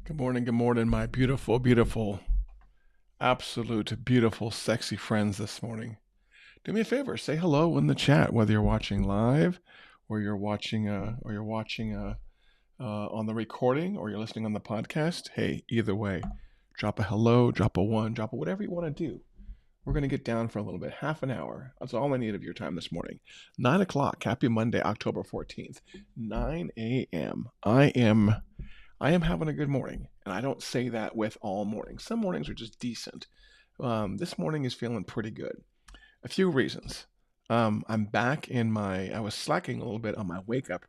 Good morning, my beautiful, beautiful, absolute beautiful, sexy friends this morning. Do me a favor, say hello in the chat, whether you're watching live or you're watching on the recording or you're listening on the podcast. Hey, either way, drop a hello, drop a one, drop a whatever you want to do. We're going to get down for a little bit, half an hour. That's all I need of your time this morning. 9 o'clock, happy Monday, October 14th, 9 a.m. I am having a good morning, and I don't say that with all mornings. Some mornings are just decent. This morning is feeling pretty good. A few reasons. I'm back in my. I was slacking a little bit on my wake up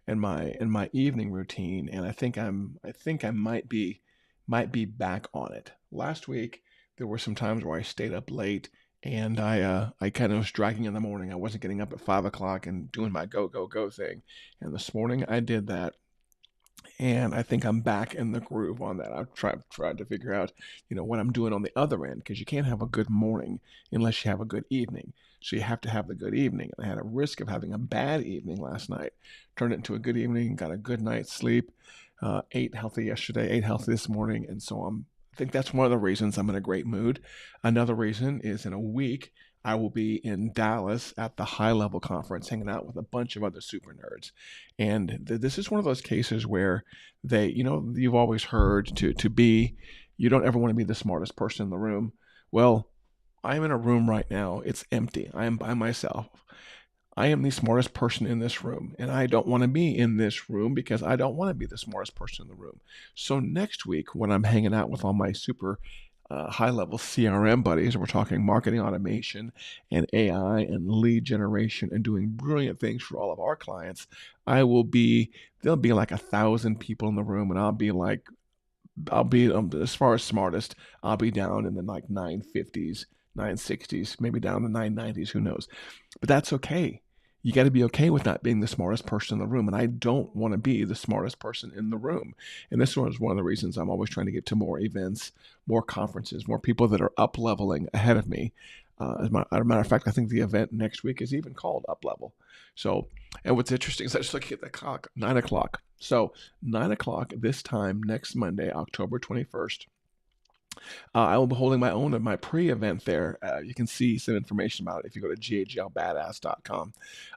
and my evening routine, and I think I might be back on it. Last week there were some times where I stayed up late, and I kind of was dragging in the morning. I wasn't getting up at 5 o'clock and doing my go go go thing, and this morning I did that, and I think I'm back in the groove on that. I've tried to figure out, what I'm doing on the other end, because you can't have a good morning unless you have a good evening. So you have to have the good evening. And I had a risk of having a bad evening last night. Turned it into a good evening, got a good night's sleep, ate healthy yesterday, ate healthy this morning, and so I think that's one of the reasons I'm in a great mood. Another reason is in a week I will be in Dallas at the High Level conference, hanging out with a bunch of other super nerds. And this is one of those cases where you've always heard you don't ever want to be the smartest person in the room. Well, I'm in a room right now. It's empty. I am by myself. I am the smartest person in this room, and I don't want to be in this room because I don't want to be the smartest person in the room. So next week, when I'm hanging out with all my super high level CRM buddies, and we're talking marketing automation and AI and lead generation and doing brilliant things for all of our clients, there'll be like 1,000 people in the room, and I'll be as far as smartest, I'll be down in the like 950s, 960s, maybe down in the 990s, who knows. But that's okay. You got to be okay with not being the smartest person in the room. And I don't want to be the smartest person in the room. And this was one of the reasons I'm always trying to get to more events, more conferences, more people that are up leveling ahead of me. As a matter of fact, I think the event next week is even called Up Level. So, and what's interesting is I just looking at the clock, 9 o'clock. So, 9 o'clock this time next Monday, October 21st. I will be holding my own at my pre-event there. You can see some information about it if you go to ghlbadass.com.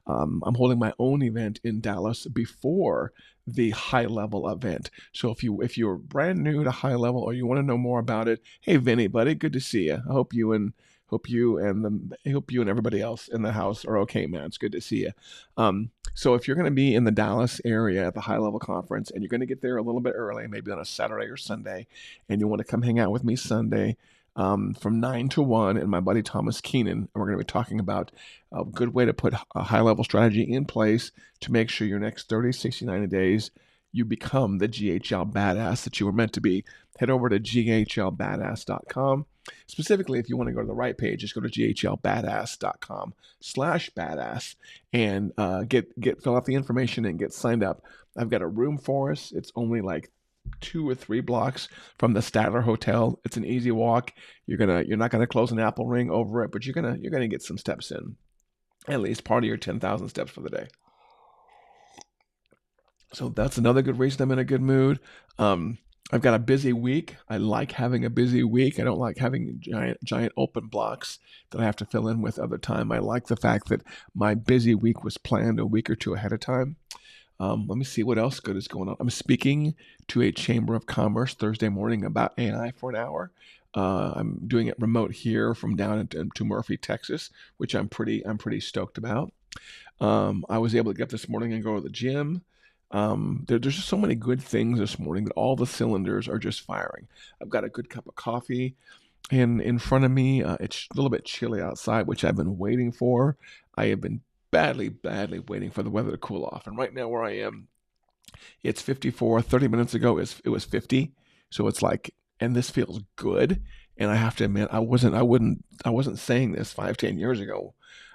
I'm holding my own event in Dallas before the high level event. So if you're brand new to high level or you want to know more about it, hey Vinny, buddy, good to see you. I hope you and everybody else in the house are okay, man. It's good to see you. So if you're going to be in the Dallas area at the high level conference and you're going to get there a little bit early, maybe on a Saturday or Sunday, and you want to come hang out with me Sunday from 9 to 1 and my buddy Thomas Keenan, and we're going to be talking about a good way to put a high level strategy in place to make sure your next 30, 60, 90 days you become the GHL badass that you were meant to be. Head over to ghlbadass.com. Specifically, if you want to go to the right page, just go to ghlbadass.com/badass and fill out the information and get signed up. I've got a room for us. It's only like 2 or 3 blocks from the Statler Hotel. It's an easy walk. You're not gonna close an apple ring over it, but you're gonna get some steps in. At least part of your 10,000 steps for the day. So that's another good reason I'm in a good mood. I've got a busy week. I like having a busy week. I don't like having giant open blocks that I have to fill in with other time. I like the fact that my busy week was planned a week or two ahead of time. Let me see what else good is going on. I'm speaking to a Chamber of Commerce Thursday morning about AI for an hour. I'm doing it remote here from down to Murphy, Texas, which I'm pretty stoked about. I was able to get up this morning and go to the gym. There's just so many good things this morning that all the cylinders are just firing. I've got a good cup of coffee in front of me. It's a little bit chilly outside, which I've been waiting for. I have been badly, badly waiting for the weather to cool off. And right now where I am, it's 54. 30 minutes ago, it was 50. So it's like, and this feels good. And I have to admit, I wasn't saying this 5, 10 years ago.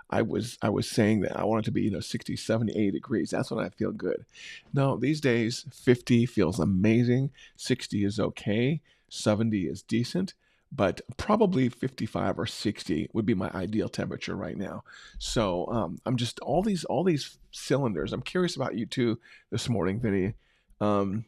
I was saying that I want it to be, 60, 70, 80 degrees. That's when I feel good. No, these days 50 feels amazing. 60 is okay. 70 is decent, but probably 55 or 60 would be my ideal temperature right now. So I'm just all these cylinders. I'm curious about you too this morning, Vinny. Um,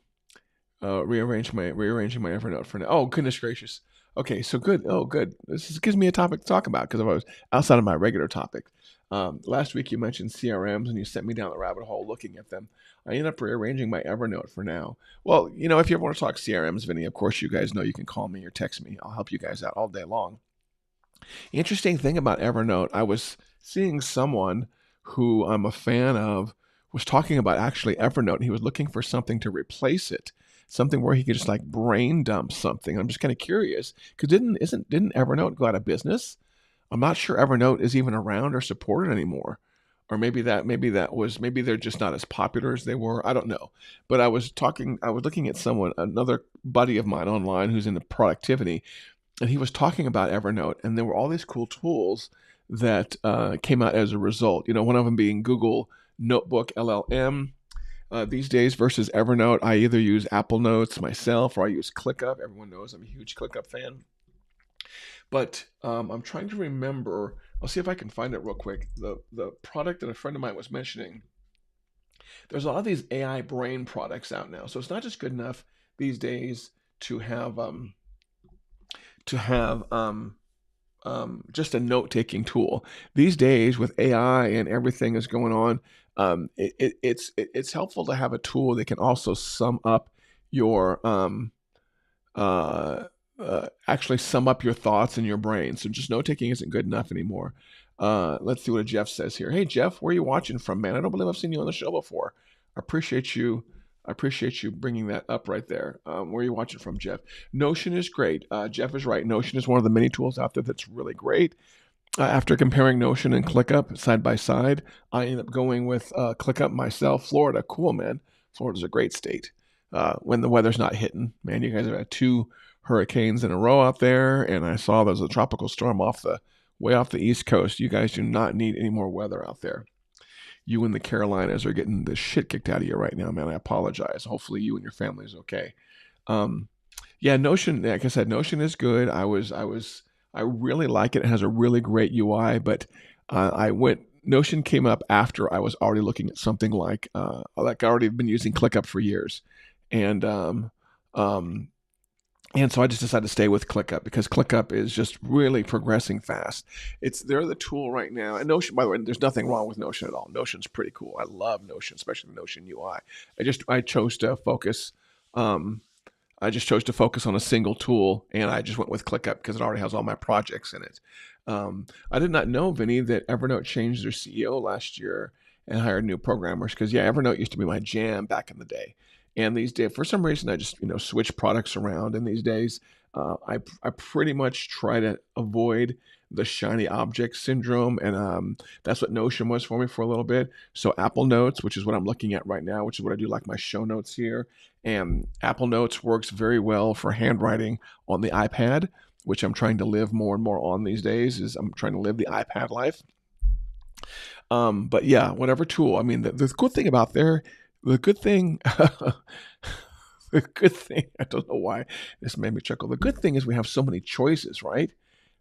Rearranging my Evernote for now. Oh goodness gracious. Okay, so good. Oh good. Gives me a topic to talk about because I was outside of my regular topic. Last week you mentioned CRMs and you sent me down the rabbit hole looking at them. I ended up rearranging my Evernote for now. Well, if you ever want to talk CRMs, Vinny, of course you guys know you can call me or text me. I'll help you guys out all day long. Interesting thing about Evernote, I was seeing someone who I'm a fan of was talking about actually Evernote. And he was looking for something to replace it, something where he could just like brain dump something. I'm just kind of curious because didn't Evernote go out of business? I'm not sure Evernote is even around or supported anymore. Or maybe they're just not as popular as they were. I don't know. But I was looking at someone, another buddy of mine online who's into productivity, and he was talking about Evernote, and there were all these cool tools that came out as a result. One of them being Google Notebook LLM. These days versus Evernote, I either use Apple Notes myself or I use ClickUp. Everyone knows I'm a huge ClickUp fan. But I'm trying to remember. I'll see if I can find it real quick. The product that a friend of mine was mentioning. There's a lot of these AI brain products out now, so it's not just good enough these days to have just a note-taking tool. These days, with AI and everything that's going on, it's helpful to have a tool that can also sum up your uh, actually sum up your thoughts in your brain. So just note-taking isn't good enough anymore. Let's see what Jeff says here. Hey Jeff, where are you watching from, man? I don't believe I've seen you on the show before. I appreciate you. I appreciate you bringing that up right there. Where are you watching from, Jeff? Notion is great. Jeff is right. Notion is one of the many tools out there that's really great. After comparing Notion and ClickUp side by side, I ended up going with ClickUp myself. Florida, cool, man. Florida's a great state. When the weather's not hitting, man, you guys have had 2 hurricanes in a row out there, and I saw there's a tropical storm way off the East Coast. You guys do not need any more weather out there. You and the Carolinas are getting the shit kicked out of you right now, man. I apologize. Hopefully you and your family is okay. Um, yeah, Notion, like I said, Notion is good. I really like it. It has a really great UI, but Notion came up after I was already looking at something like I already been using ClickUp for years. And, um, and so I just decided to stay with ClickUp because ClickUp is just really progressing fast. They're the tool right now. And Notion, by the way, there's nothing wrong with Notion at all. Notion's pretty cool. I love Notion, especially the Notion UI. I chose to focus. Um, I just chose to focus on a single tool, and I just went with ClickUp because it already has all my projects in it. I did not know, Vinny, that Evernote changed their CEO last year and hired new programmers. Because yeah, Evernote used to be my jam back in the day, and these days, for some reason, I just switch products around. And these days, I pretty much try to avoid the shiny object syndrome, and that's what Notion was for me for a little bit. So Apple Notes, which is what I'm looking at right now, which is what I do like my show notes here, and Apple Notes works very well for handwriting on the iPad, which I'm trying to live more and more on these days. Is I'm trying to live the iPad life. But yeah, whatever tool. I mean, the good thing about the good thing, the good thing. I don't know why this made me chuckle. The good thing is we have so many choices, right?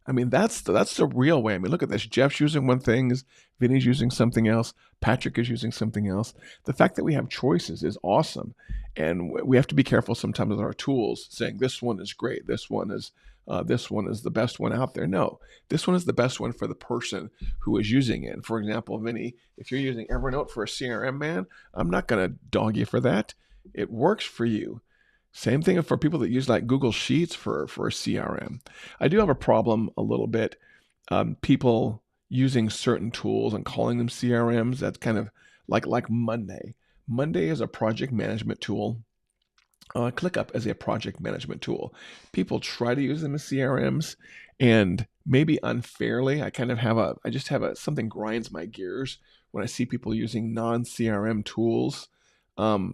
I mean, that's the real way. I mean, look at this. Jeff's using one thing, Vinny's using something else, Patrick is using something else. The fact that we have choices is awesome, and we have to be careful sometimes with our tools, saying this one is great, this one is the best one out there. No, this one is the best one for the person who is using it. For example, Vinny, if you're using Evernote for a CRM, man, I'm not going to dog you for that. It works for you. Same thing for people that use like Google Sheets for a CRM. I do have a problem a little bit. People using certain tools and calling them CRMs. That's kind of like Monday. Monday is a project management tool. ClickUp as a project management tool. People try to use them as CRMs, and maybe unfairly, I just have something grinds my gears when I see people using non-CRM tools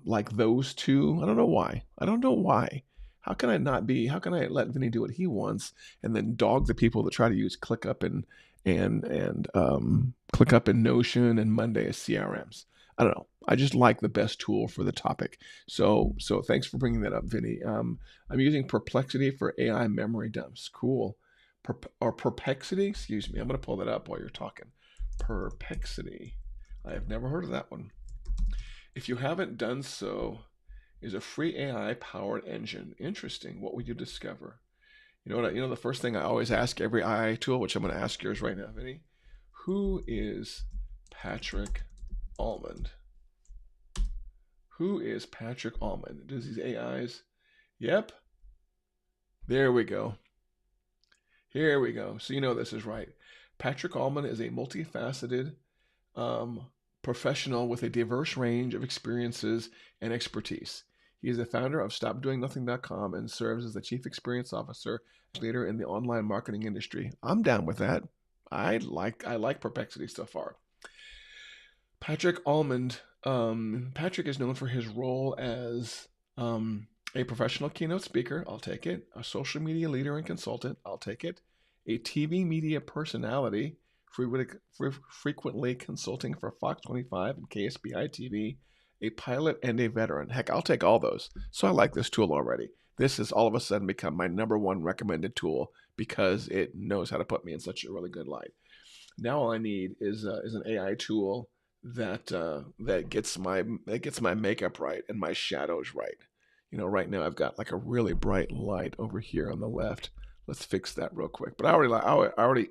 like those two. I don't know why. I don't know why. How can I let Vinny do what he wants and then dog the people that try to use ClickUp and ClickUp and Notion and Monday as CRMs? I don't know. I just like the best tool for the topic. So thanks for bringing that up, Vinny. I'm using Perplexity for AI memory dumps. Cool. Or Perplexity? Excuse me. I'm going to pull that up while you're talking. Perplexity. I have never heard of that one. If you haven't done so, is a free AI-powered engine. Interesting. What would you discover? You know what? You know the first thing I always ask every AI tool, which I'm going to ask yours right now, Vinny. Who is Patrick Almond? Who is Patrick Almond? Does these AIs? Yep. There we go. Here we go. So you know this is right. Patrick Almond is a multifaceted professional with a diverse range of experiences and expertise. He is the founder of StopDoingNothing.com and serves as the chief experience officer leader in the online marketing industry. I'm down with that. I like Perplexity so far. Patrick Almond. Patrick is known for his role as a professional keynote speaker. I'll take it. A social media leader and consultant. I'll take it. A TV media personality, frequently consulting for Fox 25 and KSBI TV. A pilot and a veteran. Heck, I'll take all those. So I like this tool already. This has all of a sudden become my #1 recommended tool because it knows how to put me in such a really good light. Now all I need is an AI tool that gets my makeup right and my shadows right. You know, right now I've got like a really bright light over here on the left. Let's fix that real quick. But I already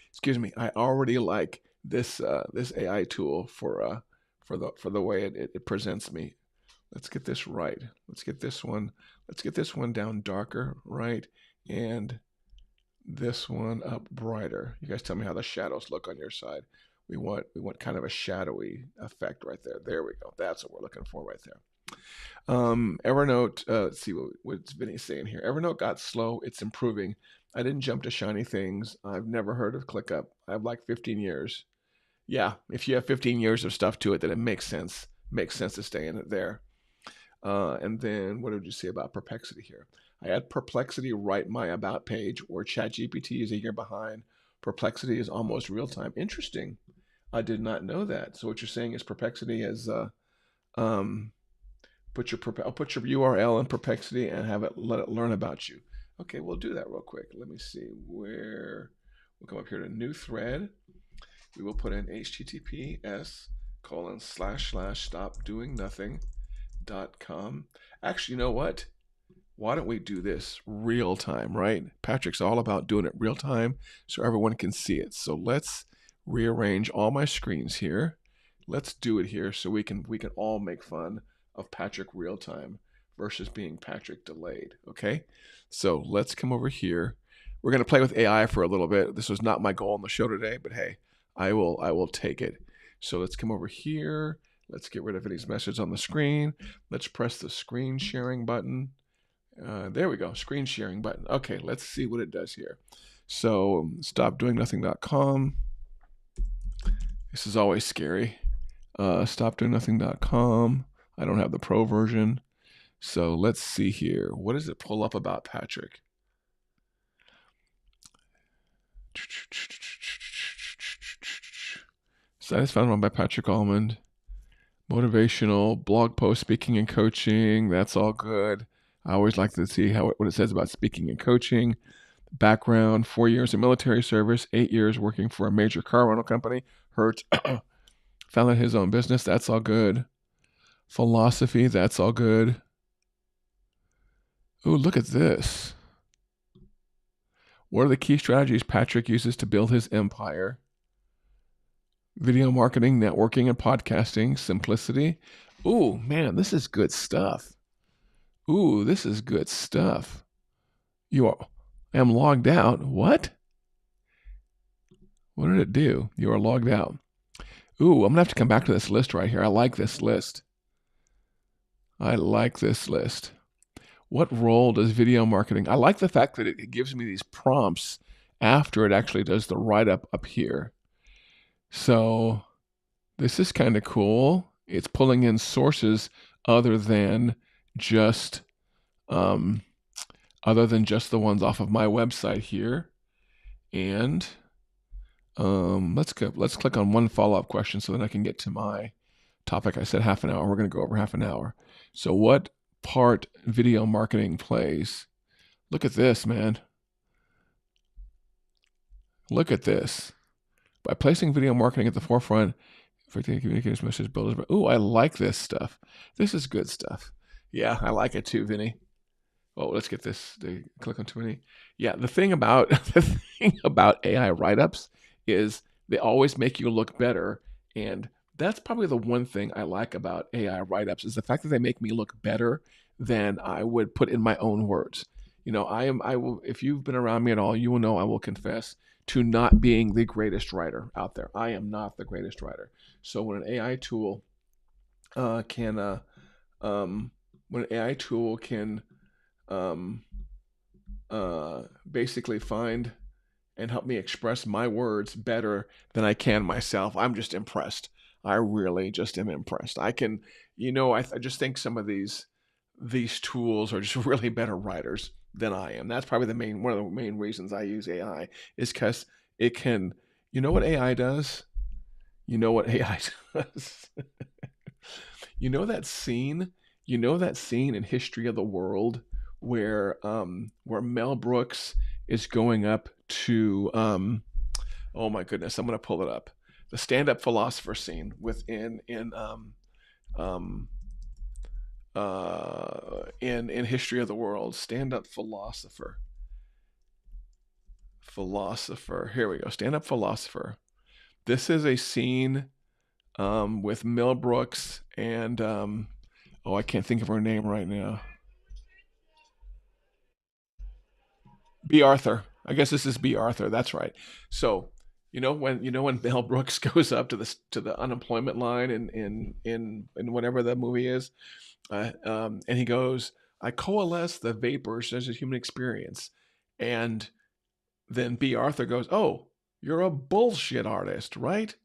excuse me, I already like this AI tool for the way it presents me. Let's get this right. Let's get this one down darker, right? And this one up brighter. You guys tell me how the shadows look on your side. We want kind of a shadowy effect right there. There we go. That's what we're looking for right there. Evernote, let's see what's Vinny's saying here. Evernote got slow. It's improving. I didn't jump to shiny things. I've never heard of ClickUp. I have like 15 years. Yeah, if you have 15 years of stuff to it, then it makes sense. Makes sense to stay in it there. And then what did you say about Perplexity here? I had Perplexity write my about page where ChatGPT is a year behind. Perplexity is almost real time. Interesting. I did not know that. So what you're saying is Perplexity has I'll put your URL in Perplexity and let it learn about you. Okay, we'll do that real quick. Let me see where we'll come up here to new thread. We will put in https://stopdoingnothing.com. Actually, you know what? Why don't we do this real time, right? Patrick's all about doing it real time so everyone can see it. So let's rearrange all my screens here. Let's do it here so we can all make fun of Patrick real time versus being Patrick delayed, okay? So let's come over here. We're going to play with AI for a little bit. This was not my goal on the show today, but hey, I will take it. So let's come over here. Let's get rid of Vinny's message on the screen. Let's press the screen sharing button. There we go, screen sharing button. Okay, let's see what it does here. So stopdoingnothing.com. This is always scary. Stopdoingnothing.com. I don't have the pro version. So let's see here. What does it pull up about Patrick? Site is found by Patrick Almond. Motivational, blog post, speaking and coaching. That's all good. I always like to see what it says about speaking and coaching. Background, 4 years of military service, 8 years working for a major car rental company. Hertz founded his own business. That's all good. Philosophy, that's all good. Ooh, look at this. What are the key strategies Patrick uses to build his empire? Video marketing, networking, and podcasting, simplicity. Ooh, man, this is good stuff. Ooh, this is good stuff. I am logged out. What? What did it do? You are logged out. Ooh, I'm going to have to come back to this list right here. I like this list. I like this list. What role does video marketing? I like the fact that it gives me these prompts after it actually does the write-up up here. So this is kind of cool. It's pulling in sources other than just the ones off of my website here. And let's click on one follow-up question so that I can get to my topic. I said half an hour. We're going to go over half an hour. So what part video marketing plays? Look at this, man. Look at this. By placing video marketing at the forefront, effectively communicators, message builders. Ooh, I like this stuff. This is good stuff. Yeah, I like it too, Vinny. Oh, let's get this. Click on too many. Yeah, the thing about the thing about AI write-ups is they always make you look better, and that's probably the one thing I like about AI write-ups is the fact that they make me look better than I would put in my own words. I will. If you've been around me at all, you will know I will confess to not being the greatest writer out there. I am not the greatest writer. So when an AI tool can, um, when an AI tool can um, basically find and help me express my words better than I can myself. I'm just impressed. I really just am impressed. I can, I just think some of these tools are just really better writers than I am. That's probably the main one of the main reasons I use AI is because it can. You know what AI does? You know what AI does? You know that scene? You know that scene in History of the World where Mel Brooks is going up to oh my goodness, I'm gonna pull it up. The stand-up philosopher scene within um in History of the World. Stand-up philosopher. Here we go. Stand-up philosopher. This is a scene with Mel Brooks and oh, I can't think of her name right now. B. Arthur. I guess this is B. Arthur. That's right. So, when Mel Brooks goes up to the unemployment line in whatever the movie is, and he goes, "I coalesce the vapors as a human experience," and then B. Arthur goes, "Oh, you're a bullshit artist, right?"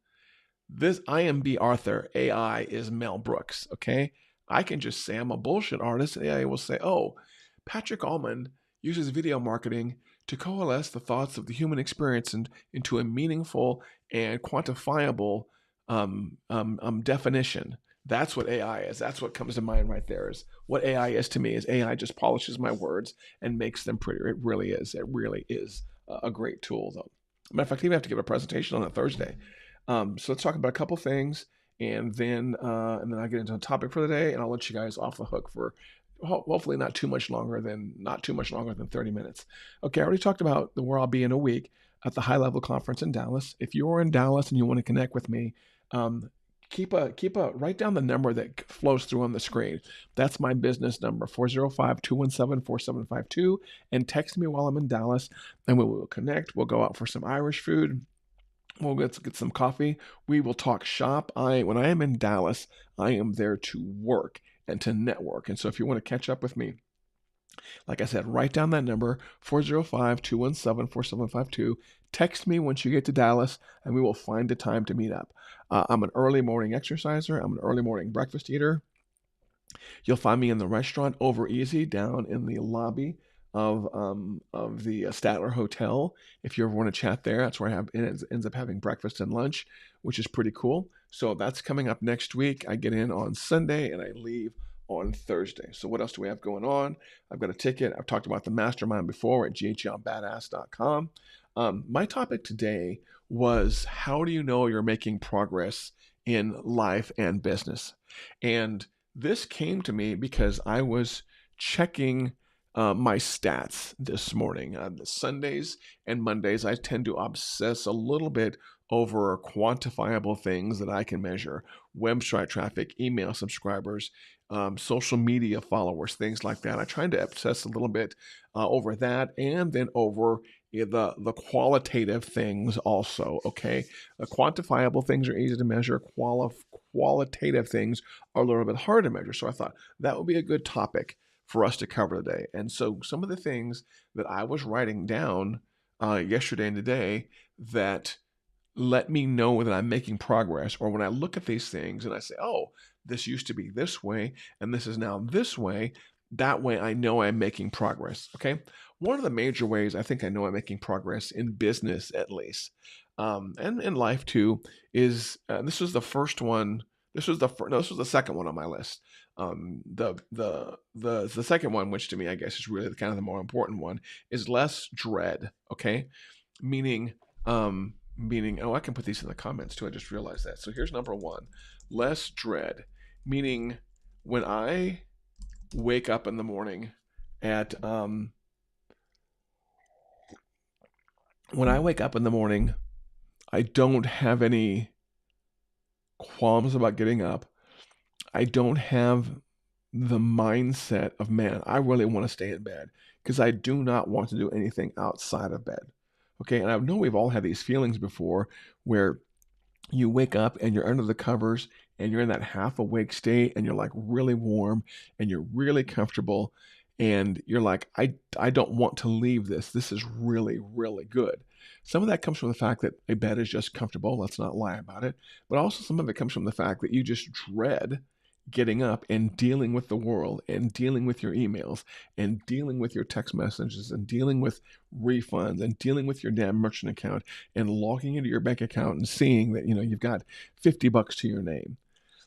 This I am B. Arthur. AI is Mel Brooks. Okay, I can just say I'm a bullshit artist. AI will say, "Oh, Patrick Allman uses video marketing to coalesce the thoughts of the human experience into a meaningful and quantifiable definition." That's what AI is. That's what comes to mind right there. Is what AI is to me. Is AI just polishes my words and makes them prettier. It really is. It really is a great tool, though. Matter of fact, I even have to give a presentation on it Thursday. So let's talk about a couple things, and then I get into a topic for the day, and I'll let you guys off the hook for hopefully not too much longer than 30 minutes. Okay, I already talked about where I'll be in a week at the High Level Conference in Dallas. If you're in Dallas and you want to connect with me, um, keep a write down the number that flows through on the screen. That's my business number, 405-217-4752, and text me while I'm in Dallas, and we will connect. We'll go out for some Irish food. We'll get some coffee. We will talk shop. When I am in Dallas, I am there to work and to network. And so if you want to catch up with me, like I said, write down that number, 405-217-4752. Text me once you get to Dallas, and we will find a time to meet up. I'm an early morning exerciser. I'm an early morning breakfast eater. You'll find me in the restaurant Over Easy down in the lobby of the Statler Hotel. If you ever want to chat there, that's where I ends up having breakfast and lunch, which is pretty cool. So that's coming up next week. I get in on Sunday and I leave on Thursday. So what else do we have going on? I've got a ticket. I've talked about the mastermind before at ghlbadass.com. My topic today was how do you know you're making progress in life and business? And this came to me because I was checking my stats this morning. Sundays and Mondays, I tend to obsess a little bit over quantifiable things that I can measure: website traffic, email subscribers, social media followers, things like that. I try to obsess a little bit over that, and then over the qualitative things also. Okay, the quantifiable things are easy to measure. Qualitative things are a little bit hard to measure. So I thought that would be a good topic for us to cover today. And so some of the things that I was writing down yesterday and today that let me know that I'm making progress, or when I look at these things and I say, oh, this used to be this way and this is now this way, that way I know I'm making progress. Okay. One of the major ways I think I know I'm making progress in business, at least, and in life too, is this was the first one. This was the second one on my list. The second one, which to me I guess is really kind of the more important one, is less dread. Okay, meaning oh, I can put these in the comments too. I just realized that. So here's number one: less dread, meaning when I wake up in the morning at when I wake up in the morning, I don't have any qualms about getting up. I don't have the mindset of, man, I really want to stay in bed because I do not want to do anything outside of bed. Okay. And I know we've all had these feelings before where you wake up and you're under the covers and you're in that half awake state and you're like really warm and you're really comfortable and you're like, I don't want to leave this. This is really, really good. Some of that comes from the fact that a bed is just comfortable. Let's not lie about it. But also some of it comes from the fact that you just dread getting up and dealing with the world and dealing with your emails and dealing with your text messages and dealing with refunds and dealing with your damn merchant account and logging into your bank account and seeing that you've got $50 to your name.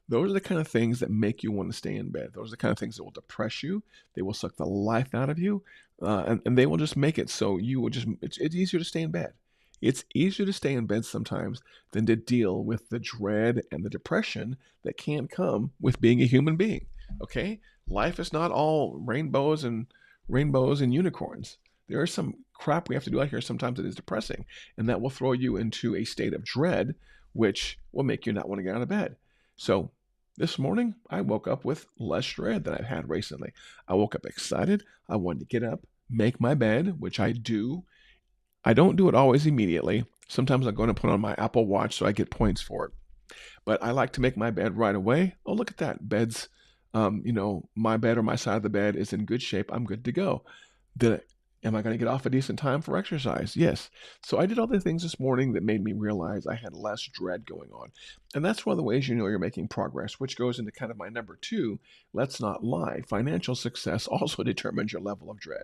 Those are the kind of things that make you want to stay in bed. Those are the kind of things that will depress you. They will suck the life out of you, and they will just make it so you will it's easier to stay in bed. It's easier to stay in bed sometimes than to deal with the dread and the depression that can come with being a human being. Okay, life is not all rainbows and unicorns. There is some crap we have to do out here sometimes that is depressing, and that will throw you into a state of dread, which will make you not want to get out of bed. So this morning, I woke up with less dread than I've had recently. I woke up excited. I wanted to get up, make my bed, which I do. I don't do it always immediately. Sometimes I'm going to put on my Apple Watch so I get points for it. But I like to make my bed right away. Oh, look at that. My bed or my side of the bed is in good shape. I'm good to go. Did Am I going to get off a decent time for exercise? Yes. So I did all the things this morning that made me realize I had less dread going on. And that's one of the ways you know you're making progress, which goes into kind of my number two. Let's not lie. Financial success also determines your level of dread.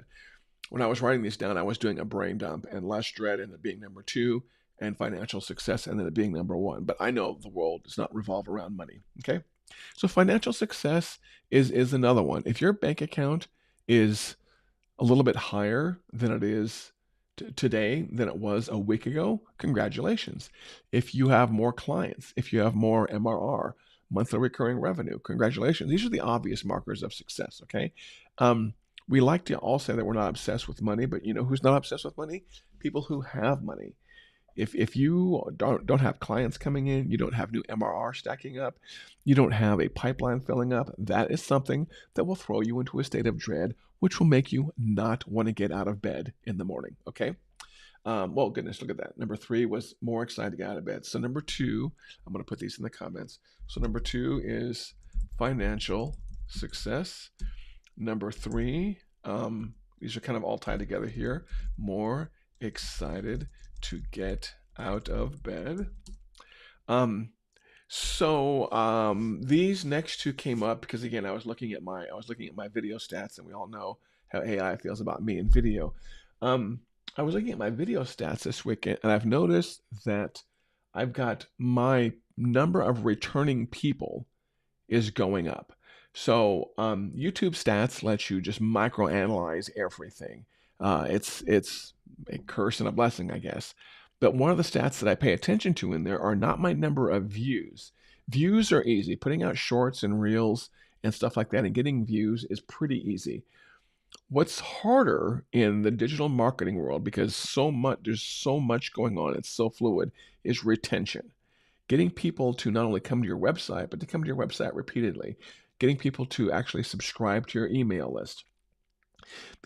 When I was writing these down, I was doing a brain dump, and less dread ended up being number two, and financial success ended up being number one. But I know the world does not revolve around money. Okay. So financial success is another one. If your bank account is a little bit higher than it is today than it was a week ago, congratulations. If you have more clients, if you have more MRR, monthly recurring revenue, congratulations. These are the obvious markers of success, okay? We like to all say that we're not obsessed with money, but you know who's not obsessed with money? People who have money. If you don't have clients coming in, you don't have new MRR stacking up, you don't have a pipeline filling up, that is something that will throw you into a state of dread, which will make you not want to get out of bed in the morning. Okay. Well, goodness, look at that. Number three was more excited to get out of bed. So number two, I'm going to put these in the comments. So number two is financial success. Number three, these are kind of all tied together here. More excited to get out of bed. These next two came up because again I was looking at my video stats, and we all know how AI feels about me in video. I was looking at my video stats this weekend, and I've noticed that I've got my number of returning people is going up. So YouTube stats lets you just microanalyze everything. It's a curse and a blessing, I guess. But one of the stats that I pay attention to in there are not my number of views. Views are easy. Putting out shorts and reels and stuff like that and getting views is pretty easy. What's harder in the digital marketing world, because there's so much going on, it's so fluid, is retention. Getting people to not only come to your website, but to come to your website repeatedly. Getting people to actually subscribe to your email list.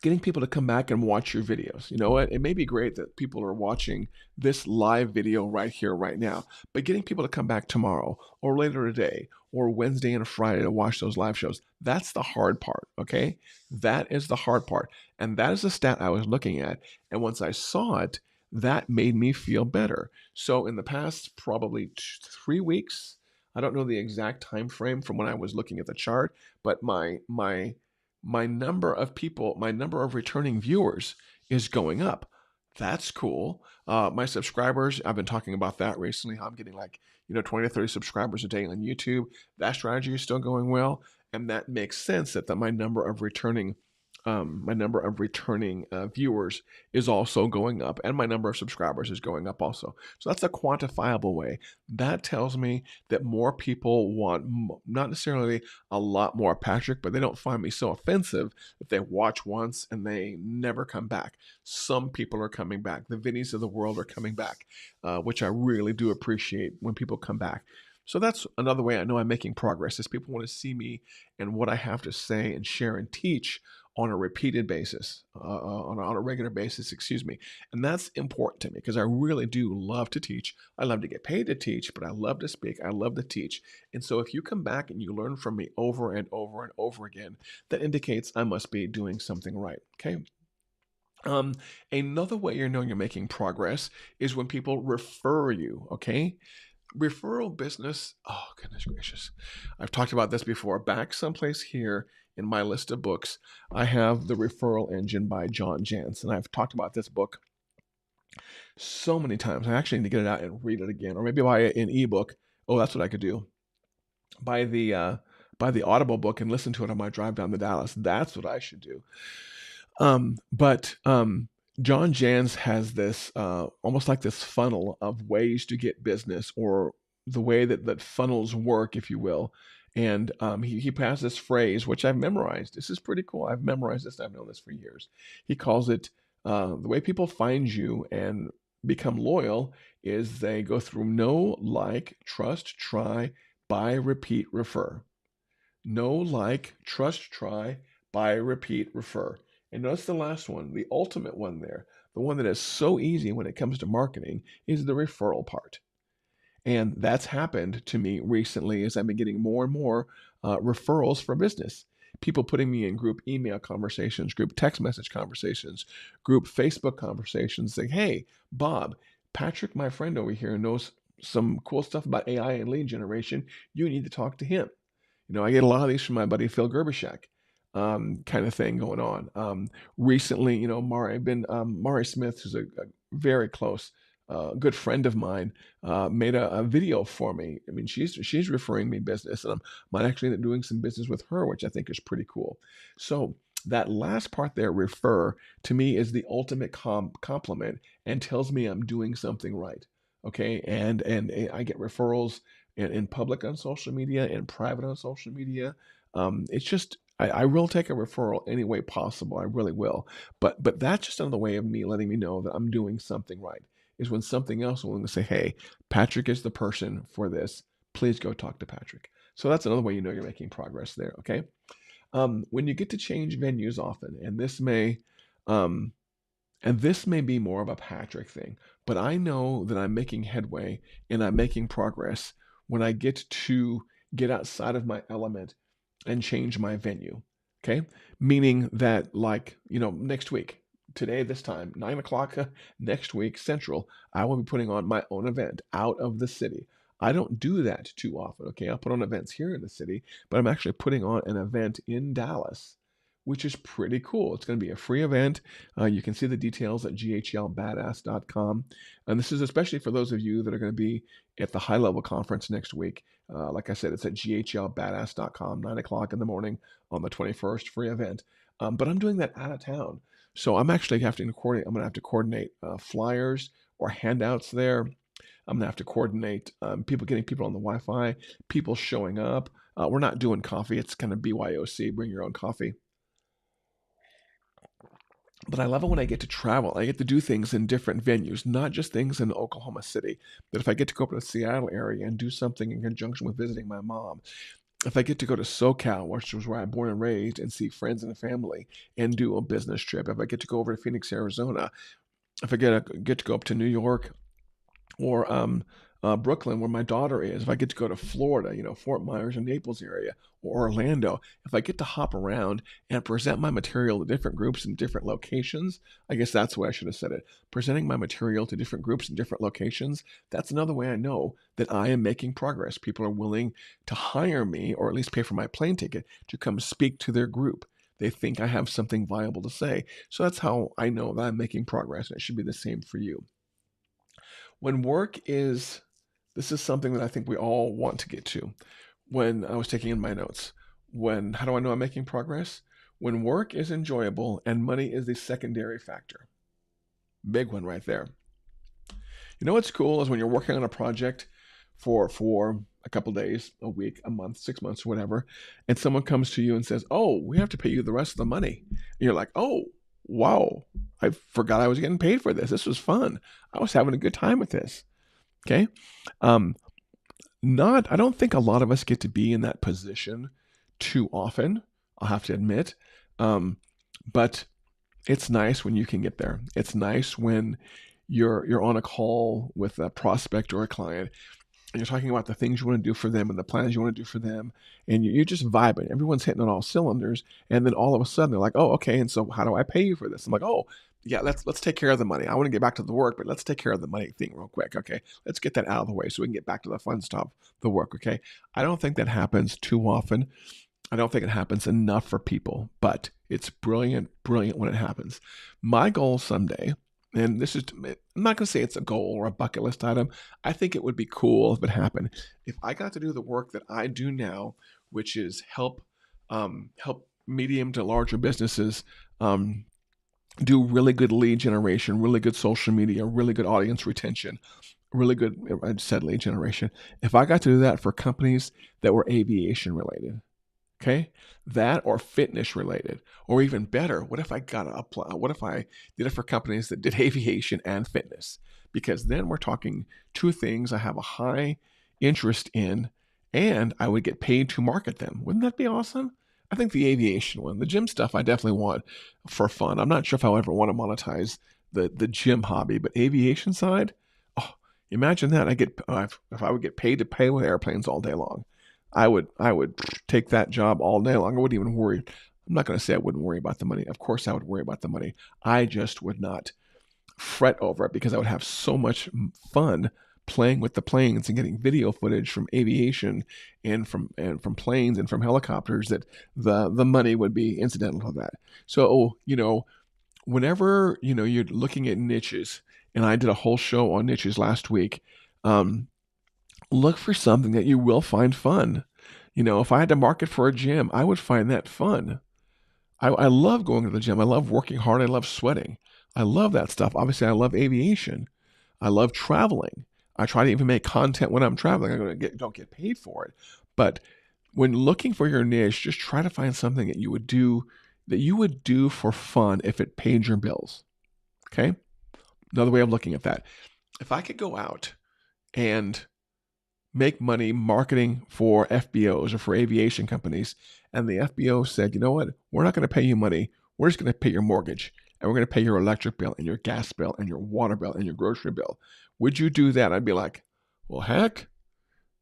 Getting people to come back and watch your videos. You know what? It may be great that people are watching this live video right here, right now, but getting people to come back tomorrow or later today or Wednesday and Friday to watch those live shows, that's the hard part, okay? That is the hard part. And that is the stat I was looking at. And once I saw it, that made me feel better. So in the past probably 3 weeks, I don't know the exact time frame from when I was looking at the chart, but my number of people, my number of returning viewers is going up. That's cool. My subscribers, I've been talking about that recently. How I'm getting 20 to 30 subscribers a day on YouTube. That strategy is still going well. And that makes sense that my number of returning my number of returning viewers is also going up, and my number of subscribers is going up also. So that's a quantifiable way. That tells me that more people want not necessarily a lot more Patrick, but they don't find me so offensive that they watch once and they never come back. Some people are coming back. The Vinnies of the world are coming back, which I really do appreciate when people come back. So that's another way I know I'm making progress is people want to see me and what I have to say and share and teach on a repeated basis, on a regular basis, excuse me. And that's important to me because I really do love to teach. I love to get paid to teach, but I love to speak. I love to teach. And so if you come back and you learn from me over and over and over again, that indicates I must be doing something right. Okay. Um, Another way you're knowing you're making progress is when people refer you. Okay. Referral business, oh goodness gracious. I've talked about this before. Back someplace here in my list of books, I have The Referral Engine by John Jantsch. And I've talked about this book so many times. I actually need to get it out and read it again, or maybe buy an ebook. Oh, that's what I could do. Buy the Audible book and listen to it on my drive down to Dallas. That's what I should do. But John Jantsch has this almost like this funnel of ways to get business, or the way that funnels work, if you will. And he has this phrase, which I've memorized. This is pretty cool. I've memorized this. I've known this for years. He calls it the way people find you and become loyal is they go through know, like, trust, try, buy, repeat, refer. Know, like, trust, try, buy, repeat, refer. And notice the last one, the ultimate one there, the one that is so easy when it comes to marketing, is the referral part. And that's happened to me recently as I've been getting more and more referrals for business. People putting me in group email conversations, group text message conversations, group Facebook conversations saying, hey, Bob, Patrick, my friend over here, knows some cool stuff about AI and lead generation. You need to talk to him. I get a lot of these from my buddy Phil Gerbishak, kind of thing going on. Recently, Mari Smith, who's a very close, good friend of mine, made a video for me. I mean, she's referring me business, and I might actually end up doing some business with her, which I think is pretty cool. So that last part there, refer, to me is the ultimate compliment and tells me I'm doing something right. Okay, and I get referrals in public on social media and private on social media. It's just I will take a referral any way possible. I really will. But that's just another way of me letting me know that I'm doing something right. Is when something else will say, hey, Patrick is the person for this. Please go talk to Patrick. So that's another way you know you're making progress there. Okay. When you get to change venues often, um, and this may be more of a Patrick thing, but I know that I'm making headway and I'm making progress when I get outside of my element and change my venue. Okay. Meaning that, like, next week, today, this time, 9 o'clock next week, Central, I will be putting on my own event out of the city. I don't do that too often. Okay. I'll put on events here in the city, but I'm actually putting on an event in Dallas, which is pretty cool. It's going to be a free event. You can see the details at ghlbadass.com. And this is especially for those of you that are going to be at the HighLevel conference next week. Like I said, it's at ghlbadass.com, 9 o'clock in the morning on the 21st, free event. But I'm doing that out of town. So I'm actually having to coordinate. I'm going to have to coordinate flyers or handouts there. I'm going to have to coordinate getting people on the Wi-Fi, people showing up. We're not doing coffee. It's kind of BYOC, bring your own coffee. But I love it when I get to travel. I get to do things in different venues, not just things in Oklahoma City. But if I get to go up to the Seattle area and do something in conjunction with visiting my mom, if I get to go to SoCal, which was where I'm born and raised, and see friends and family and do a business trip, if I get to go over to Phoenix, Arizona, if I get to go up to New York or Brooklyn, where my daughter is, if I get to go to Florida, Fort Myers and Naples area, or Orlando, if I get to hop around and present my material to different groups in different locations, I guess that's the way I should have said it. Presenting my material to different groups in different locations, that's another way I know that I am making progress. People are willing to hire me, or at least pay for my plane ticket, to come speak to their group. They think I have something viable to say. So that's how I know that I'm making progress, and it should be the same for you. When work is, this is something that I think we all want to get to. When I was taking in my notes, how do I know I'm making progress? When work is enjoyable and money is the secondary factor. Big one right there. You know what's cool is when you're working on a project for a couple days, a week, a month, 6 months, whatever, and someone comes to you and says, "Oh, we have to pay you the rest of the money." And you're like, "Oh, wow. I forgot I was getting paid for this. This was fun. I was having a good time with this." Okay? Um not I don't think a lot of us get to be in that position too often, I'll have to admit. But it's nice when you can get there. It's nice when you're on a call with a prospect or a client and you're talking about the things you want to do for them and the plans you want to do for them, and you're just vibing. Everyone's hitting on all cylinders, and then all of a sudden they're like, "Oh, okay. And so how do I pay you for this?" I'm like, "Oh, yeah, let's take care of the money. I want to get back to the work, but let's take care of the money thing real quick. Okay, let's get that out of the way so we can get back to the fun stuff, the work." Okay, I don't think that happens too often. I don't think it happens enough for people, but it's brilliant, brilliant when it happens. My goal someday, and this is, I'm not going to say it's a goal or a bucket list item. I think it would be cool if it happened. If I got to do the work that I do now, which is help medium to larger businesses do really good lead generation, really good social media, really good audience retention, really good, I just said lead generation. If I got to do that for companies that were aviation related, okay, that or fitness related, or even better, what if I got to apply? What if I did it for companies that did aviation and fitness? Because then we're talking two things I have a high interest in, and I would get paid to market them. Wouldn't that be awesome? I think the aviation one, the gym stuff, I definitely want for fun. I'm not sure if I'll ever want to monetize the gym hobby, but aviation side, oh, imagine that. I get if I would get paid to pay with airplanes all day long. I would take that job all day long. I wouldn't even worry. I'm not going to say I wouldn't worry about the money. Of course, I would worry about the money. I just would not fret over it because I would have so much fun playing with the planes and getting video footage from aviation and from planes and from helicopters that the money would be incidental to that. So whenever you're looking at niches, and I did a whole show on niches last week. Look for something that you will find fun. If I had to market for a gym, I would find that fun. I love going to the gym. I love working hard. I love sweating. I love that stuff. Obviously, I love aviation. I love traveling. I try to even make content when I'm traveling. Don't get paid for it. But when looking for your niche, just try to find something that you would do for fun if it paid your bills. Okay? Another way of looking at that. If I could go out and make money marketing for FBOs or for aviation companies, and the FBO said, "You know what? We're not going to pay you money. We're just going to pay your mortgage, and we're going to pay your electric bill and your gas bill and your water bill and your grocery bill." Would you do that? I'd be like, "Well, heck,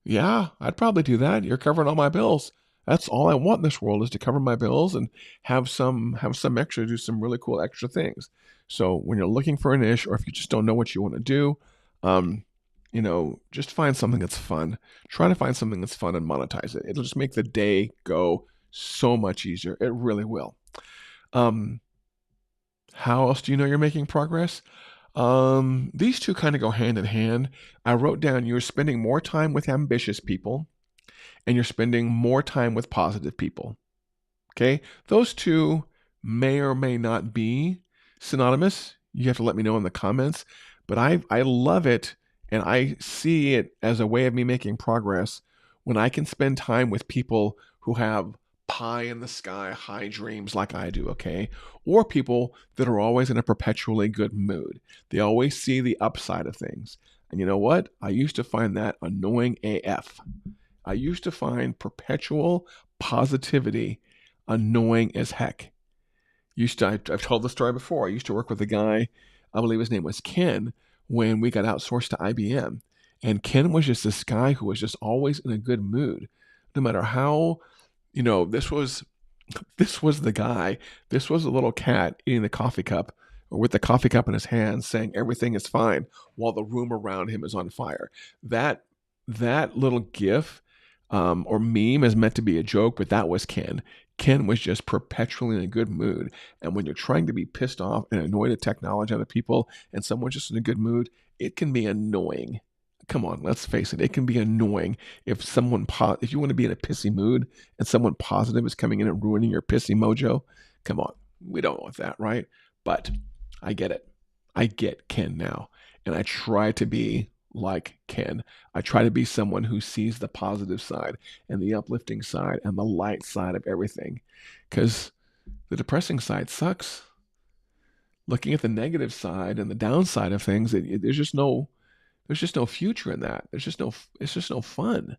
yeah, I'd probably do that. You're covering all my bills. That's all I want in this world is to cover my bills and have some extra, do some really cool extra things." So when you're looking for a niche, or if you just don't know what you want to do, um, just find something that's fun. Try to find something that's fun and monetize it. It'll just make the day go so much easier. It really will. Um, how else do you know you're making progress? These two kind of go hand in hand. I wrote down you're spending more time with ambitious people and you're spending more time with positive people. Okay? Those two may or may not be synonymous. You have to let me know in the comments. But I love it, and I see it as a way of me making progress when I can spend time with people who have pie in the sky, high dreams like I do, okay? Or people that are always in a perpetually good mood. They always see the upside of things. And you know what? I used to find that annoying AF. I used to find perpetual positivity annoying as heck. I've told the story before. I used to work with a guy, I believe his name was Ken, when we got outsourced to IBM. And Ken was just this guy who was just always in a good mood. No matter how, this was the guy, this was a little cat eating the coffee cup or with the coffee cup in his hand saying everything is fine while the room around him is on fire. That little gif or meme is meant to be a joke, but that was Ken. Ken was just perpetually in a good mood. And when you're trying to be pissed off and annoyed at technology, other people, and someone's just in a good mood, it can be annoying. Come on, let's face it. It can be annoying if if you want to be in a pissy mood and someone positive is coming in and ruining your pissy mojo. Come on, we don't want that, right? But I get it. I get Ken now, and I try to be like Ken. I try to be someone who sees the positive side and the uplifting side and the light side of everything, because the depressing side sucks. Looking at the negative side and the downside of things, there's just no future in that. It's just no fun.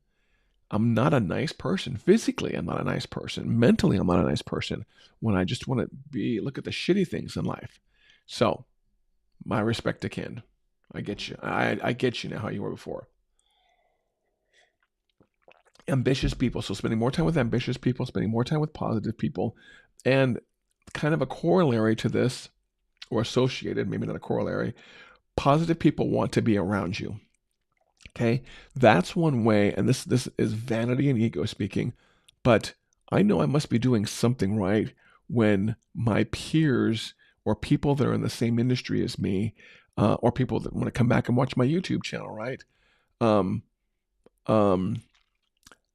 I'm not a nice person. Physically, I'm not a nice person. Mentally, I'm not a nice person when I just want to look at the shitty things in life. So, my respect to Ken. I get you. I get you now how you were before. Ambitious people. So, spending more time with ambitious people, spending more time with positive people. And kind of a corollary to this, or associated, maybe not a corollary, positive people want to be around you. Okay, that's one way, and this is vanity and ego speaking, but I know I must be doing something right when my peers or people that are in the same industry as me, or people that want to come back and watch my YouTube channel, right? Um, um,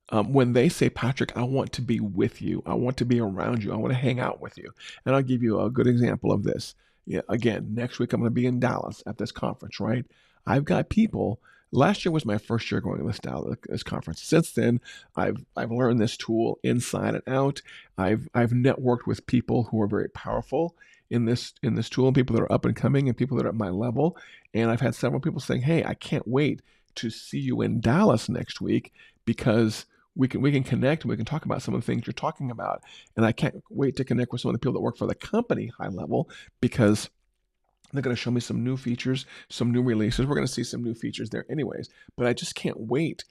when they say, Patrick, I want to be with you, I want to be around you, I want to hang out with you. And I'll give you a good example of this. Yeah, again, next week I'm going to be in Dallas at this conference, right? I've got people. Last year was my first year going to this conference. Since then, I've learned this tool inside and out. I've networked with people who are very powerful in this tool, and people that are up and coming, and people that are at my level. And I've had several people saying, "Hey, I can't wait to see you in Dallas next week because we can connect and we can talk about some of the things you're talking about. And I can't wait to connect with some of the people that work for the company HighLevel because they're going to show me some new features, some new releases. We're going to see some new features there anyways. But I just can't wait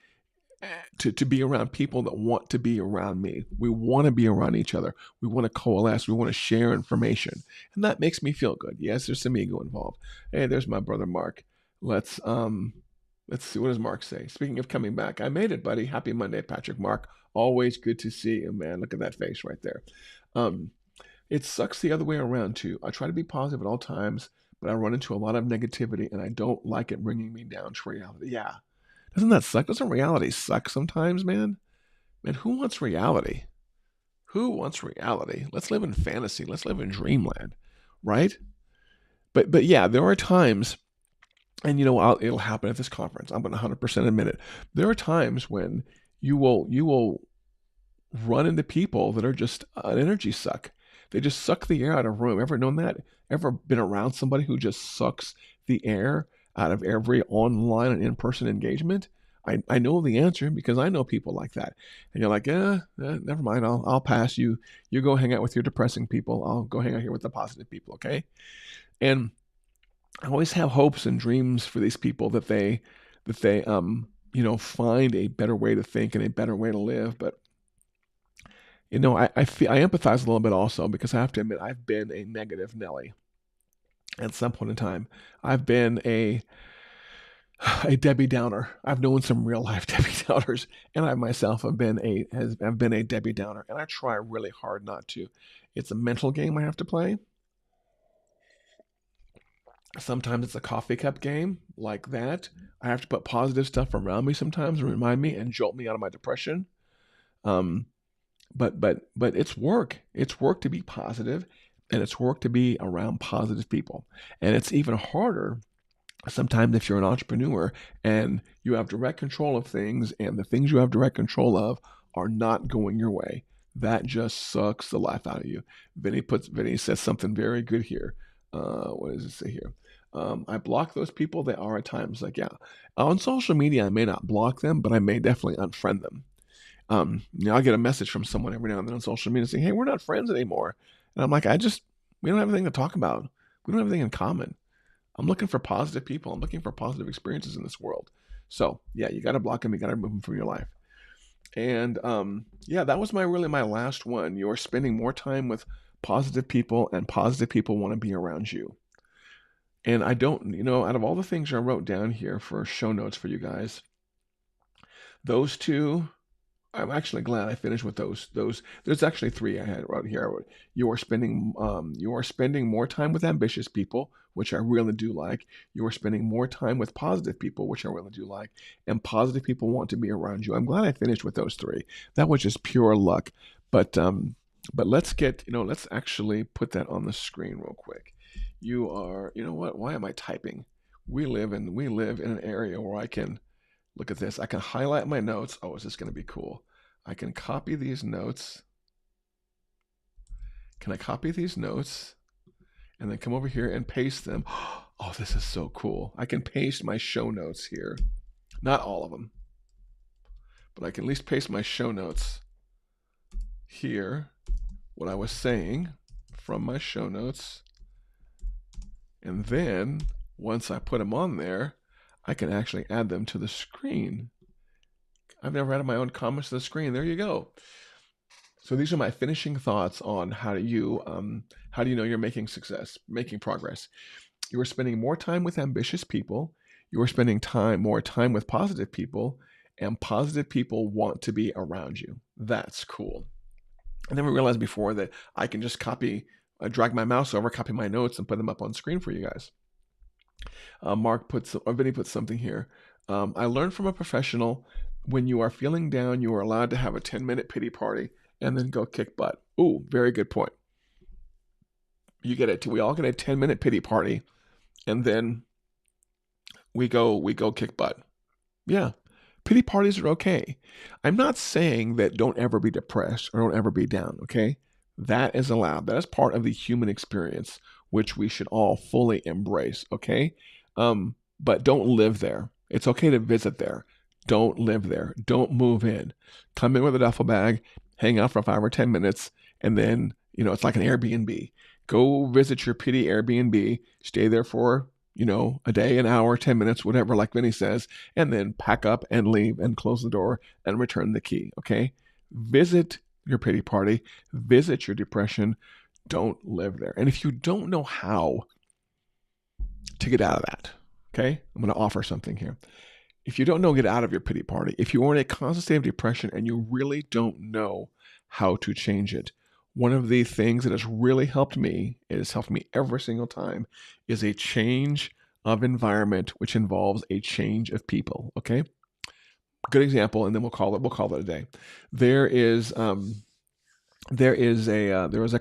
to be around people that want to be around me. We want to be around each other. We want to coalesce. We want to share information. And that makes me feel good. Yes, there's some ego involved. Hey, there's my brother Mark. Let's see, what does Mark say? Speaking of coming back, I made it, buddy. Happy Monday, Patrick. Mark, always good to see you, man. Look at that face right there. Um, it sucks the other way around too. I try to be positive at all times, but I run into a lot of negativity and I don't like it bringing me down to reality. Yeah. Doesn't that suck? Doesn't reality suck sometimes, man? Man, who wants reality? Who wants reality? Let's live in fantasy. Let's live in dreamland, right? But yeah, there are times, and it'll happen at this conference. I'm going to 100% admit it. There are times when you will run into people that are just an energy suck. They just suck the air out of a room. Ever known that? Ever been around somebody who just sucks the air out of every online and in-person engagement? I know the answer because I know people like that. And you're like, never mind. I'll pass you. You go hang out with your depressing people. I'll go hang out here with the positive people. Okay. And I always have hopes and dreams for these people that they find a better way to think and a better way to live. But I empathize a little bit also because I have to admit I've been a negative Nelly at some point in time. I've been a Debbie Downer. I've known some real life Debbie Downers, and I myself have been a Debbie Downer, and I try really hard not to. It's a mental game I have to play. Sometimes it's a coffee cup game like that. I have to put positive stuff around me sometimes and remind me and jolt me out of my depression. Um, but it's work. It's work to be positive, and it's work to be around positive people. And it's even harder sometimes if you're an entrepreneur and you have direct control of things, and the things you have direct control of are not going your way. That just sucks the life out of you. Vinny says something very good here. What does it say here? I block those people. They are at times like, yeah, on social media, I may not block them, but I may definitely unfriend them. I get a message from someone every now and then on social media saying, "Hey, we're not friends anymore," and I'm like, we don't have anything to talk about. We don't have anything in common. I'm looking for positive people. I'm looking for positive experiences in this world. So yeah, you got to block them. You got to remove them from your life. And yeah, that was my last one. You're spending more time with positive people, and positive people want to be around you. And I don't, out of all the things I wrote down here for show notes for you guys, those two, I'm actually glad I finished with those. There's actually three I had right here. You are spending more time with ambitious people, which I really do like. You are spending more time with positive people, which I really do like. And positive people want to be around you. I'm glad I finished with those three. That was just pure luck. But But let's actually put that on the screen real quick. You are, you know what? Why am I typing? We live in an area where I can look at this. I can highlight my notes. Oh, is this going to be cool? I can copy these notes. Can I copy these notes and then come over here and paste them? Oh, this is so cool. I can paste my show notes here. Not all of them, but I can at least paste my show notes here. What I was saying from my show notes. And then once I put them on there, I can actually add them to the screen. I've never added my own comments to the screen. There you go. So these are my finishing thoughts on how do you know you're making progress. You are spending more time with ambitious people. You are spending more time with positive people, and positive people want to be around you. That's cool. And then we realized before that I can just drag my mouse over, copy my notes, and put them up on screen for you guys. Vinny puts something here. I learned from a professional, when you are feeling down, you are allowed to have a 10-minute pity party and then go kick butt. Ooh, very good point. We all get a 10-minute pity party, and then we go kick butt. Yeah, pity parties are okay. I'm not saying that don't ever be depressed or don't ever be down, okay? That is allowed. That is part of the human experience, which we should all fully embrace, okay? But don't live there. It's okay to visit there. Don't live there. Don't move in. Come in with a duffel bag, hang out for 5 or 10 minutes, and then, it's like an Airbnb. Go visit your pity Airbnb, stay there for, a day, an hour, 10 minutes, whatever, like Vinny says, and then pack up and leave and close the door and return the key, okay? Visit your pity party, visit your depression, don't live there. And if you don't know how to get out of that, okay, I'm going to offer something here. If you don't know, get out of your pity party. If you are in a constant state of depression and you really don't know how to change it, one of the things that has really helped me, it has helped me every single time, is a change of environment, which involves a change of people. Okay, good example, and then we'll call it a day. There is a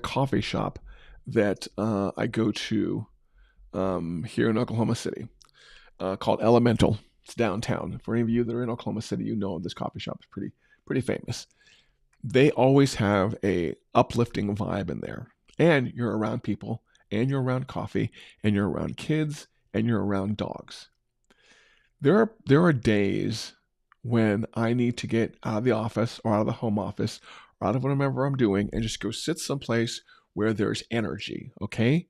coffee shop that I go to here in Oklahoma City called Elemental. It's downtown. For any of you that are in Oklahoma City, you know this coffee shop is pretty famous. They always have a uplifting vibe in there. And you're around people, and you're around coffee, and you're around kids, and you're around dogs. There are days when I need to get out of the office or out of the home office or out of whatever I'm doing and just go sit someplace where there's energy, okay?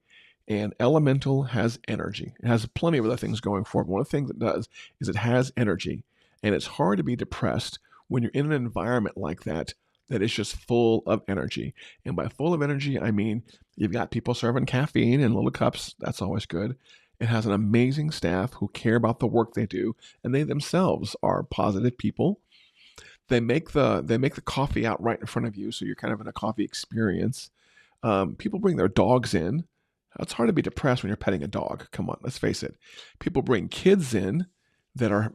And Elemental has energy. It has plenty of other things going for it. One of the things it does is it has energy. And it's hard to be depressed when you're in an environment like that is just full of energy. And by full of energy, I mean you've got people serving caffeine in little cups. That's always good. It has an amazing staff who care about the work they do, and they themselves are positive people. They make the coffee out right in front of you, so you're kind of in a coffee experience. People bring their dogs in. It's hard to be depressed when you're petting a dog. Come on, let's face it. People bring kids in that are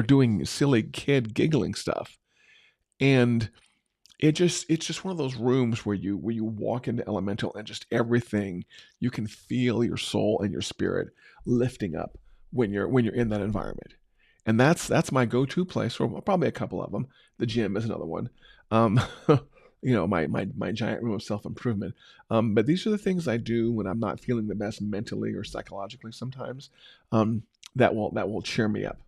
doing silly kid giggling stuff, and it's just one of those rooms where you walk into Elemental and just everything, you can feel your soul and your spirit lifting up when you're in that environment. And that's my go-to place, or probably a couple of them. The gym is another one. Um, my giant room of self-improvement. But these are the things I do when I'm not feeling the best mentally or psychologically sometimes. That will cheer me up.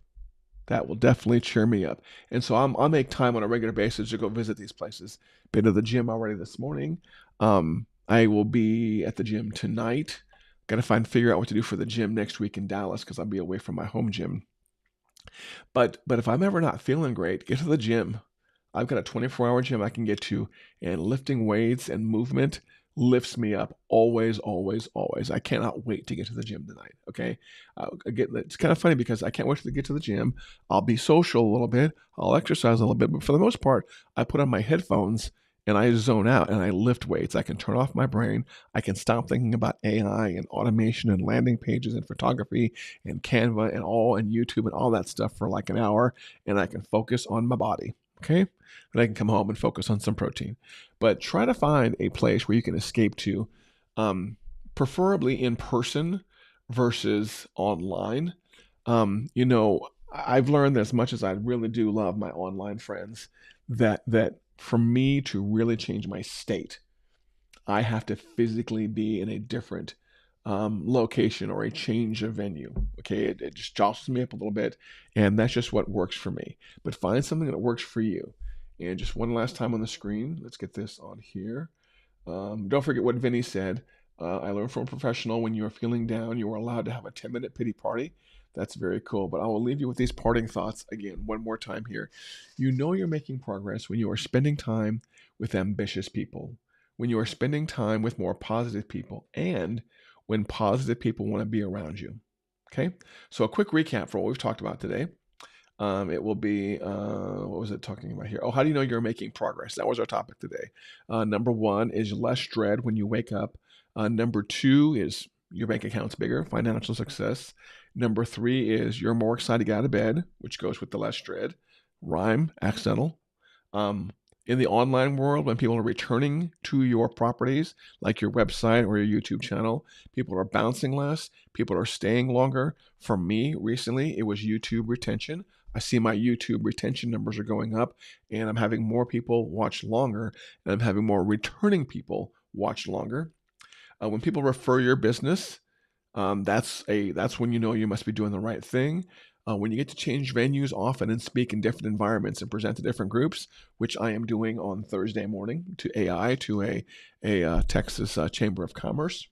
That will definitely cheer me up. And so I'll make time on a regular basis to go visit these places. Been to the gym already this morning. I will be at the gym tonight. Got to figure out what to do for the gym next week in Dallas because I'll be away from my home gym. But if I'm ever not feeling great, get to the gym. I've got a 24-hour gym I can get to, and lifting weights and movement lifts me up always, always, always. I cannot wait to get to the gym tonight. Okay, it's kind of funny because I can't wait to get to the gym. I'll be social a little bit. I'll exercise a little bit, but for the most part, I put on my headphones and I zone out and I lift weights. I can turn off my brain. I can stop thinking about AI and automation and landing pages and photography and Canva and YouTube and all that stuff for like an hour, and I can focus on my body. okay? Then I can come home and focus on some protein. But try to find a place where you can escape to, preferably in person versus online. I've learned that as much as I really do love my online friends, that for me to really change my state, I have to physically be in a different location or a change of venue. Okay, it just jostles me up a little bit, and that's just what works for me. But find something that works for you. And just one last time on the screen, let's get this on here. Don't forget what Vinny said. I learned from a professional, when you are feeling down, you are allowed to have a 10-minute pity party. That's very cool. But I will leave you with these parting thoughts again, one more time here. You know you're making progress when you are spending time with ambitious people, when you are spending time with more positive people, and when positive people want to be around you. Okay? So, a quick recap for what we've talked about today. It will be, what was it talking about here? Oh, how do you know you're making progress? That was our topic today. Number one is less dread when you wake up. Number two is your bank account's bigger, financial success. Number three is you're more excited to get out of bed, which goes with the less dread. Rhyme, accidental. Um, in the online world, when people are returning to your properties, like your website or your YouTube channel, people are bouncing less, people are staying longer. For me, recently, it was YouTube retention. I see my YouTube retention numbers are going up, and I'm having more people watch longer, and I'm having more returning people watch longer. When people refer your business, that's when you know you must be doing the right thing. When you get to change venues often and speak in different environments and present to different groups, which I am doing on Thursday morning to AI, to a Texas Chamber of Commerce.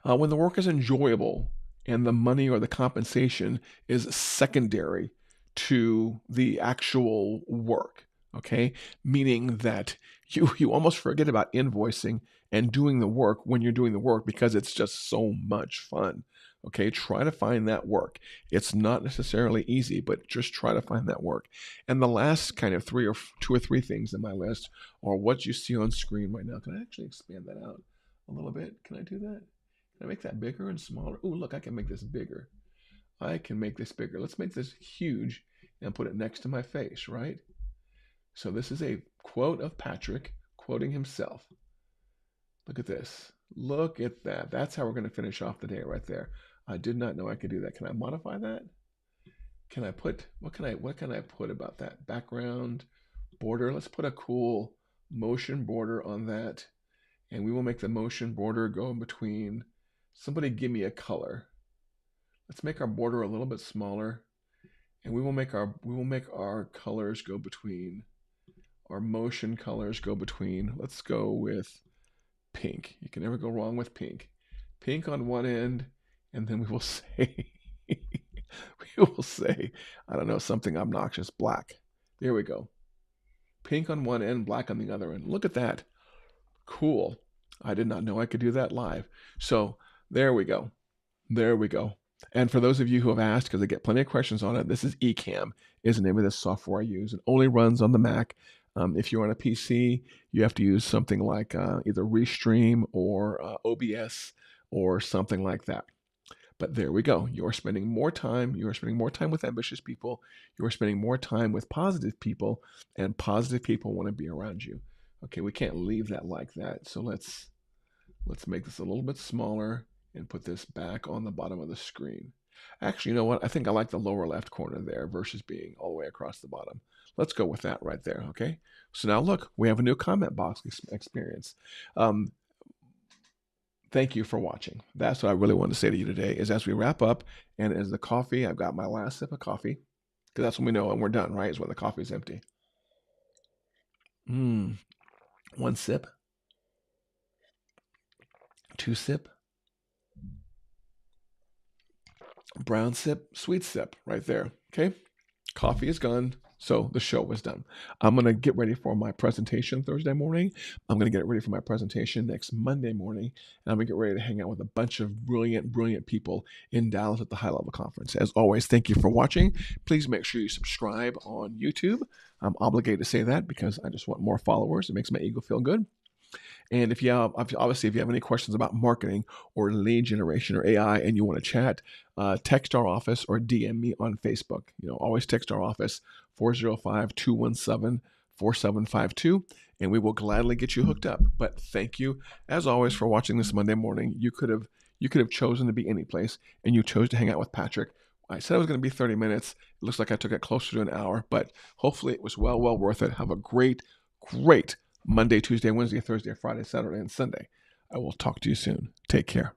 When the work is enjoyable and the money or the compensation is secondary to the actual work, okay? Meaning that you almost forget about invoicing and doing the work when you're doing the work because it's just so much fun. Okay, try to find that work. It's not necessarily easy, but just try to find that work. And the last kind of two or three things in my list are what you see on screen right now. Can I actually expand that out a little bit? Can I do that? Can I make that bigger and smaller? Oh, look, I can make this bigger. I can make this bigger. Let's make this huge and put it next to my face, right? So this is a quote of Patrick quoting himself. Look at this. Look at that. That's how we're going to finish off the day right there. I did not know I could do that. Can I modify that? Can I put, what can I put about that? Background, border. Let's put a cool motion border on that. And we will make the motion border go in between. Somebody give me a color. Let's make our border a little bit smaller. And we will make our colors go between, our motion colors go between. Let's go with pink. You can never go wrong with pink. Pink on one end, and then we will say, I don't know, something obnoxious, black. There we go. Pink on one end, black on the other end. Look at that. Cool. I did not know I could do that live. So there we go. There we go. And for those of you who have asked, because I get plenty of questions on it, this is Ecamm, is the name of this software I use. It only runs on the Mac. If you're on a PC, you have to use something like either Restream or OBS or something like that. But there we go. You are spending more time. You are spending more time with ambitious people. You are spending more time with positive people, and positive people want to be around you. Okay, we can't leave that like that. So let's make this a little bit smaller and put this back on the bottom of the screen. Actually, you know what? I think I like the lower left corner there versus being all the way across the bottom. Let's go with that right there, okay? So now look, we have a new comment box experience. Thank you for watching. That's what I really wanted to say to you today, is as we wrap up, and as the coffee, I've got my last sip of coffee, because that's when we know when we're done, right? Is when the coffee is empty. One sip. Two sip. Brown sip, sweet sip, right there. Okay, coffee is gone, so the show was done. I'm gonna get ready for my presentation Thursday morning. I'm gonna get ready for my presentation next Monday morning, and I'm gonna get ready to hang out with a bunch of brilliant people in Dallas at the HighLevel conference. As always, thank you for watching. Please make sure you subscribe on YouTube. I'm obligated to say that because I just want more followers. It makes my ego feel good. And if you have, obviously, if you have any questions about marketing or lead generation or AI and you want to chat, text our office or DM me on Facebook. Always text our office, 405-217-4752, and we will gladly get you hooked up. But thank you, as always, for watching this Monday morning. You could have chosen to be any place, and you chose to hang out with Patrick. I said it was going to be 30 minutes. It looks like I took it closer to an hour, but hopefully it was well worth it. Have a great Monday, Tuesday, Wednesday, Thursday, Friday, Saturday, and Sunday. I will talk to you soon. Take care.